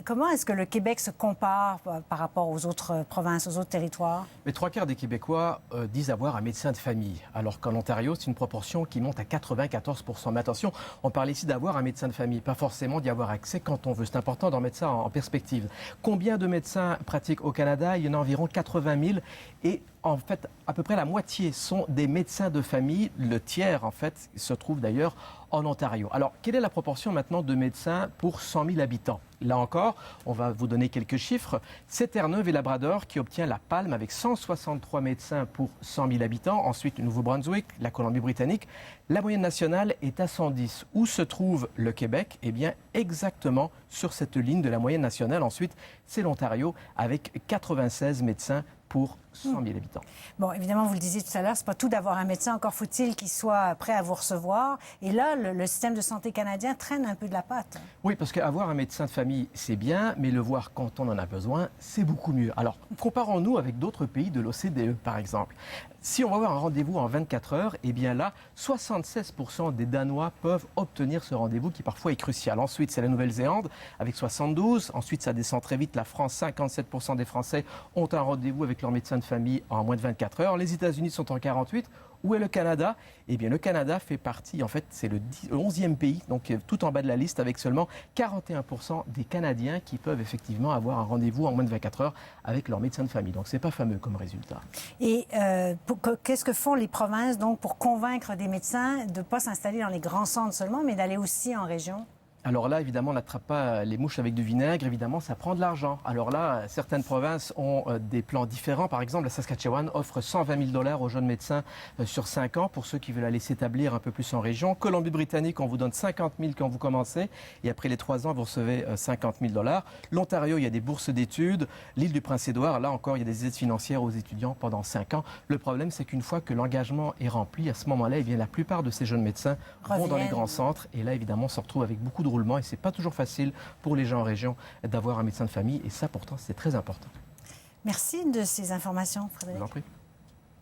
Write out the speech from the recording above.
Comment est-ce que le Québec se compare par rapport aux autres provinces, aux autres territoires? Les 3/4 des Québécois disent avoir un médecin de famille, alors qu'en Ontario, c'est une proportion qui monte à 94%. Mais attention, on parle ici d'avoir un médecin de famille, pas forcément d'y avoir accès quand on veut. C'est important d'en mettre ça en perspective. Combien de médecins pratiquent au Canada? Il y en a environ 80 000 et en fait, à peu près la moitié sont des médecins de famille. Le tiers, en fait, se trouve d'ailleurs en Ontario. Alors, quelle est la proportion maintenant de médecins pour 100 000 habitants? Là encore, on va vous donner quelques chiffres. C'est Terre-Neuve et Labrador qui obtient la palme avec 163 médecins pour 100 000 habitants. Ensuite, le Nouveau-Brunswick, la Colombie-Britannique. La moyenne nationale est à 110. Où se trouve le Québec? Eh bien, exactement sur cette ligne de la moyenne nationale. Ensuite, c'est l'Ontario avec 96 médecins pour 100 000 habitants. Bon, évidemment, vous le disiez tout à l'heure, c'est pas tout d'avoir un médecin. Encore faut-il qu'il soit prêt à vous recevoir. Et là, le système de santé canadien traîne un peu de la patte. Oui, parce qu'avoir un médecin de famille, c'est bien, mais le voir quand on en a besoin, c'est beaucoup mieux. Alors, comparons-nous avec d'autres pays de l'OCDE, par exemple. Si on va avoir un rendez-vous en 24 heures, eh bien là, 76% des Danois peuvent obtenir ce rendez-vous qui parfois est crucial. Ensuite, c'est la Nouvelle-Zélande avec 72. Ensuite, ça descend très vite. La France, 57% des Français ont un rendez-vous avec leur médecin de famille en moins de 24 heures. Les États-Unis sont en 48. Où est le Canada? Eh bien, le Canada fait partie, en fait, c'est le 11e pays, donc tout en bas de la liste, avec seulement 41% des Canadiens qui peuvent effectivement avoir un rendez-vous en moins de 24 heures avec leur médecin de famille. Donc, c'est pas fameux comme résultat. Et qu'est-ce que font les provinces donc pour convaincre des médecins de ne pas s'installer dans les grands centres seulement, mais d'aller aussi en région? Alors là, évidemment, on n'attrape pas les mouches avec du vinaigre. Évidemment, ça prend de l'argent. Alors là, certaines provinces ont des plans différents. Par exemple, la Saskatchewan offre 120 000 $ aux jeunes médecins sur 5 ans pour ceux qui veulent aller s'établir un peu plus en région. Colombie-Britannique, on vous donne 50 000 quand vous commencez et après les 3 ans, vous recevez 50 000 $. L'Ontario, il y a des bourses d'études. L'île du Prince-Édouard, là encore, il y a des aides financières aux étudiants pendant 5 ans. Le problème, c'est qu'une fois que l'engagement est rempli, à ce moment-là, eh bien, la plupart de ces jeunes médecins vont dans les grands centres. Et là, évidemment, on se retrouve avec beaucoup de roulement et c'est pas toujours facile pour les gens en région d'avoir un médecin de famille et ça pourtant c'est très important. Merci de ces informations, Frédéric. Je vous en prie.